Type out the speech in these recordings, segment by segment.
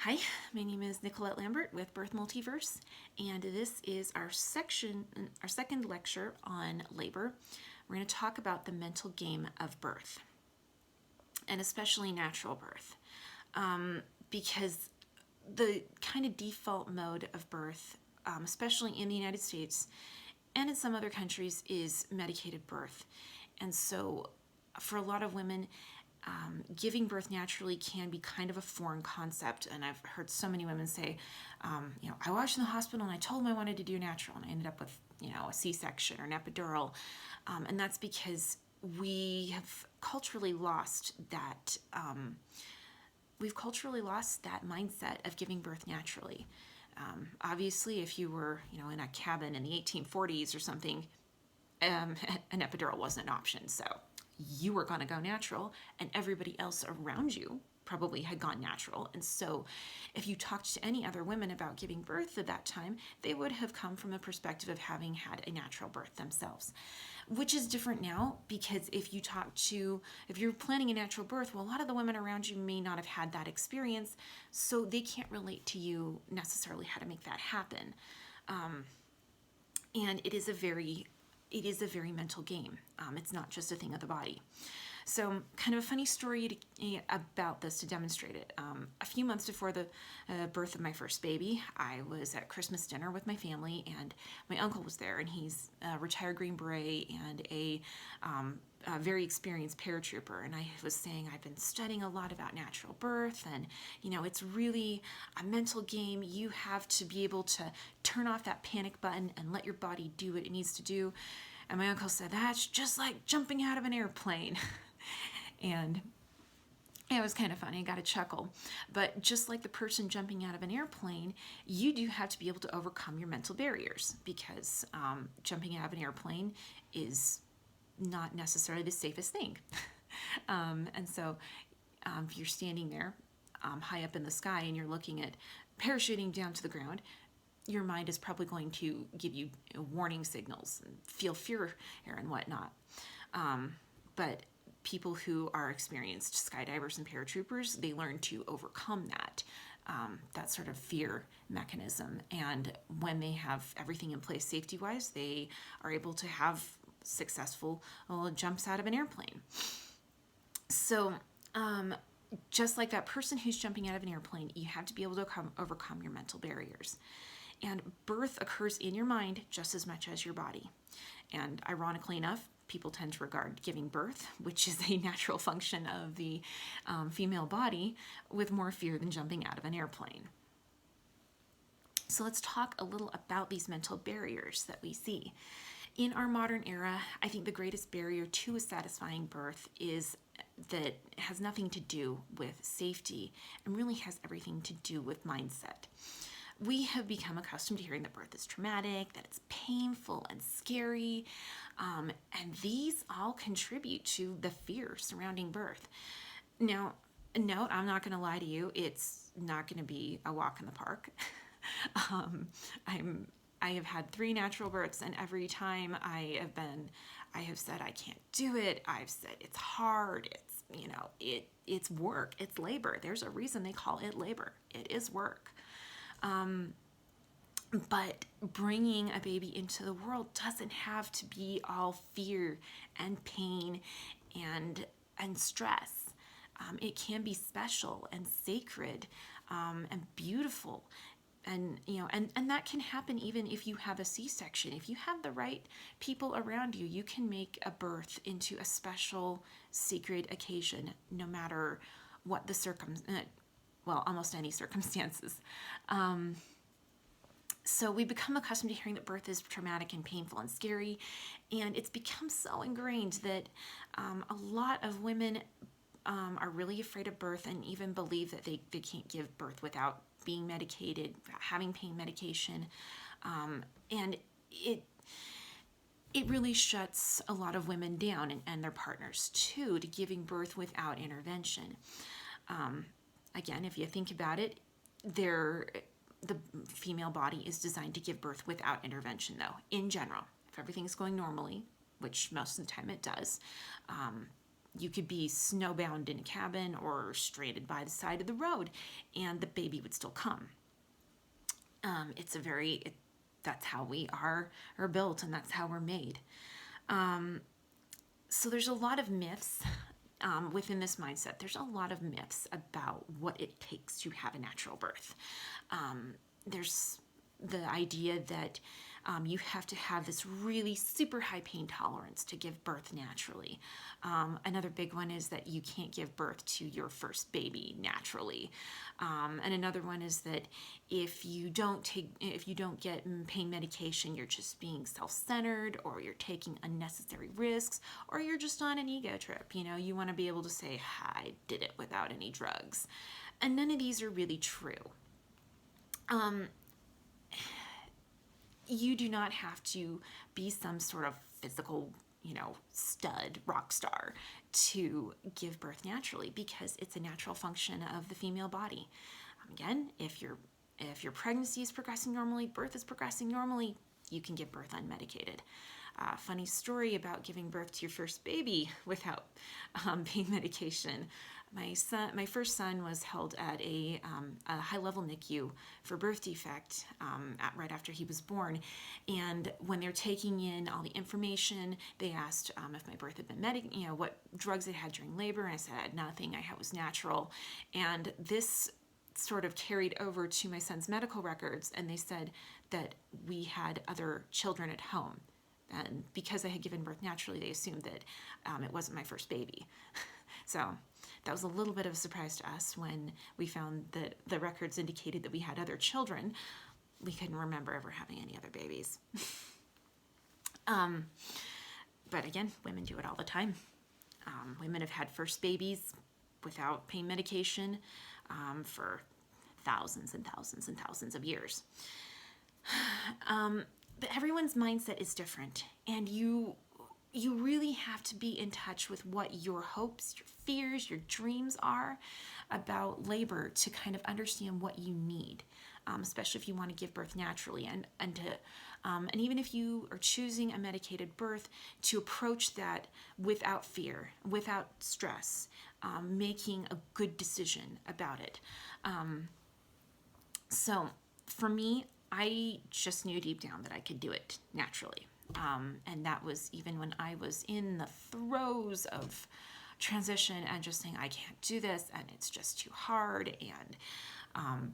Hi, my name is Nicolette Lambert with Birth Multiverse, and this is our second lecture on labor. We're going to talk about the mental game of birth, and especially natural birth, because the kind of default mode of birth, especially in the United States and in some other countries, is medicated birth. And so, for a lot of women, giving birth naturally can be kind of a foreign concept. And I've heard so many women say, I watched in the hospital and I told them I wanted to do natural, and I ended up with, a C-section or an epidural. And that's because we have culturally lost that. We've culturally lost that mindset of giving birth naturally. Obviously, if you were, in a cabin in the 1840s or something, an epidural wasn't an option. So you were going to go natural, and everybody else around you probably had gone natural. And so if you talked to any other women about giving birth at that time, they would have come from a perspective of having had a natural birth themselves, which is different now, because if you're planning a natural birth, well, a lot of the women around you may not have had that experience, so they can't relate to you necessarily how to make that happen. And it is a very mental game. It's not just a thing of the body. So, kind of a funny story about this to demonstrate it. A few months before the birth of my first baby, I was at Christmas dinner with my family, and my uncle was there, and he's a retired Green Beret and a very experienced paratrooper. And I was saying I've been studying a lot about natural birth, and it's really a mental game. You have to be able to turn off that panic button and let your body do what it needs to do. And my uncle said, that's just like jumping out of an airplane. And it was kind of funny. I got a chuckle. But just like the person jumping out of an airplane, you do have to be able to overcome your mental barriers, because jumping out of an airplane is not necessarily the safest thing. And so if you're standing there high up in the sky and you're looking at parachuting down to the ground, your mind is probably going to give you warning signals and feel fear and whatnot. But people who are experienced skydivers and paratroopers, they learn to overcome that sort of fear mechanism. And when they have everything in place safety-wise, they are able to have successful jumps out of an airplane. So just like that person who's jumping out of an airplane, you have to be able to overcome your mental barriers. And birth occurs in your mind just as much as your body. And ironically enough, people tend to regard giving birth, which is a natural function of the female body, with more fear than jumping out of an airplane. So let's talk a little about these mental barriers that we see. In our modern era, I think the greatest barrier to a satisfying birth is that it has nothing to do with safety and really has everything to do with mindset. We have become accustomed to hearing that birth is traumatic, that it's painful and scary, and these all contribute to the fear surrounding birth. Now, no, I'm not going to lie to you, it's not going to be a walk in the park. I have had 3 natural births, and every time I have said I can't do it. I've said it's hard. It's work. It's labor. There's a reason they call it labor. It is work. But bringing a baby into the world doesn't have to be all fear and pain and stress. It can be special and sacred and beautiful. And that can happen even if you have a C-section. If you have the right people around you, you can make a birth into a special, sacred occasion, no matter what the almost any circumstances. So we become accustomed to hearing that birth is traumatic and painful and scary, and it's become so ingrained that a lot of women are really afraid of birth and even believe that they can't give birth without being medicated, having pain medication, and it really shuts a lot of women down, and their partners too, to giving birth without intervention. Again, if you think about it, the female body is designed to give birth without intervention, though, in general. If everything's going normally, which most of the time it does, You could be snowbound in a cabin or stranded by the side of the road, and the baby would still come. It's a that's how we are built, and that's how we're made. So there's a lot of myths within this mindset. There's a lot of myths about what it takes to have a natural birth. There's the idea that you have to have this really super high pain tolerance to give birth naturally. Another big one is that you can't give birth to your first baby naturally. And another one is that if you don't get pain medication, you're just being self-centered, or you're taking unnecessary risks, or you're just on an ego trip. You want to be able to say, I did it without any drugs. And none of these are really true. You do not have to be some sort of physical, stud, rock star to give birth naturally, because it's a natural function of the female body. Again, if your pregnancy is progressing normally, birth is progressing normally, you can give birth unmedicated. Funny story about giving birth to your first baby without pain medication. My first son was held at a high-level NICU for birth defect right after he was born. And when they're taking in all the information, they asked if my birth had been what drugs I had during labor. And I said I had nothing. I was natural. And this sort of carried over to my son's medical records, and they said that we had other children at home. And because I had given birth naturally, they assumed that it wasn't my first baby. So that was a little bit of a surprise to us when we found that the records indicated that we had other children. We couldn't remember ever having any other babies. But again, women do it all the time. Women have had first babies without pain medication for thousands and thousands and thousands of years. But everyone's mindset is different, and you really have to be in touch with what your hopes, your fears, your dreams are about labor to kind of understand what you need, especially if you want to give birth naturally, and even if you are choosing a medicated birth, to approach that without fear, without stress, making a good decision about it. So for me, I just knew deep down that I could do it naturally. And that was even when I was in the throes of transition and just saying, I can't do this, and it's just too hard. And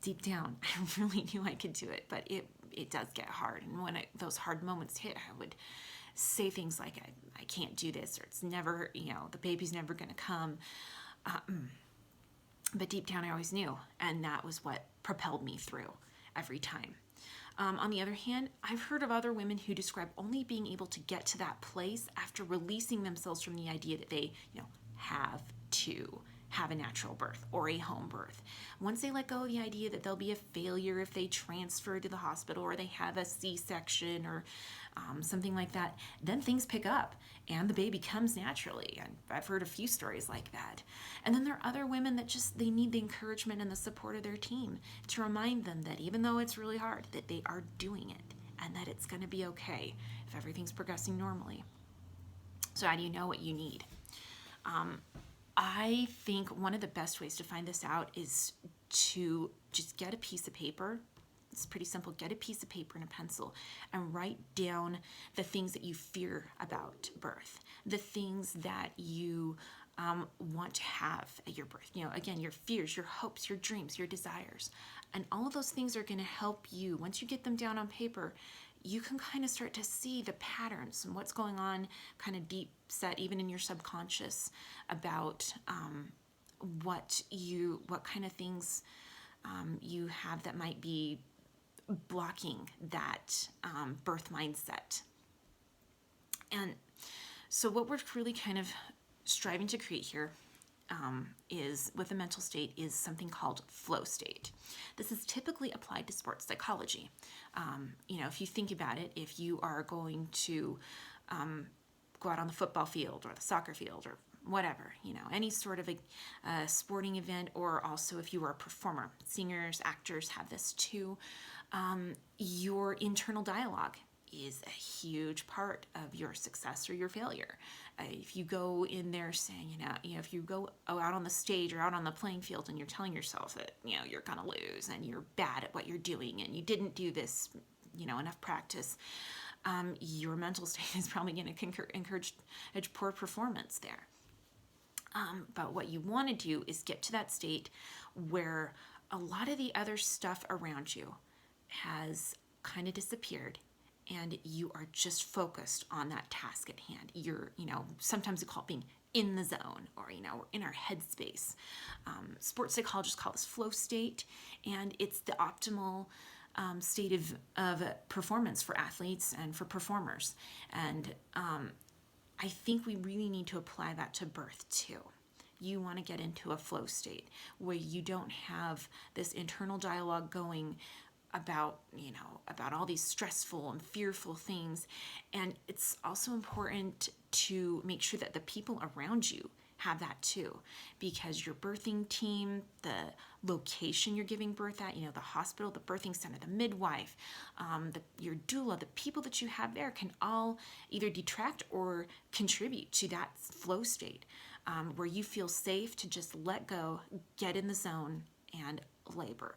deep down, I really knew I could do it, but it does get hard. And when those hard moments hit, I would say things like, I can't do this, or it's never, the baby's never going to come. But deep down, I always knew, and that was what propelled me through every time. On the other hand, I've heard of other women who describe only being able to get to that place after releasing themselves from the idea that they, have to have a natural birth or a home birth. Once they let go of the idea that they'll be a failure if they transfer to the hospital or they have a C-section or something like that, then things pick up and the baby comes naturally. And I've heard a few stories like that. And then there are other women that they need the encouragement and the support of their team to remind them that even though it's really hard, that they are doing it and that it's going to be okay if everything's progressing normally. So how do you know what you need? I think one of the best ways to find this out is to just get a piece of paper. It's pretty simple. Get a piece of paper and a pencil and write down the things that you fear about birth, the things that you want to have at your birth. Again, your fears, your hopes, your dreams, your desires. And all of those things are going to help you. Once you get them down on paper, you can kind of start to see the patterns and what's going on kind of deep set, even in your subconscious, about what kind of things you have that might be blocking that birth mindset. And so what we're really kind of striving to create here is, with a mental state, is something called flow state. This is typically applied to sports psychology. If you think about it, if you are going to go out on the football field or the soccer field or whatever, any sort of a sporting event, or also if you are a performer, singers, actors have this too, your internal dialogue, is a huge part of your success or your failure. If you go in there saying, if you go out on the stage or out on the playing field and you're telling yourself that, you're going to lose and you're bad at what you're doing and you didn't do this, enough practice, your mental state is probably going to encourage poor performance there. But what you want to do is get to that state where a lot of the other stuff around you has kind of disappeared and you are just focused on that task at hand. You're, sometimes we call it being in the zone, or, we're in our headspace. Sports psychologists call this flow state, and it's the optimal state of performance for athletes and for performers. And I think we really need to apply that to birth too. You want to get into a flow state where you don't have this internal dialogue going about all these stressful and fearful things. And it's also important to make sure that the people around you have that too, because your birthing team, the location you're giving birth at, the hospital, the birthing center, the midwife, your doula, the people that you have there can all either detract or contribute to that flow state where you feel safe to just let go, get in the zone, and labor.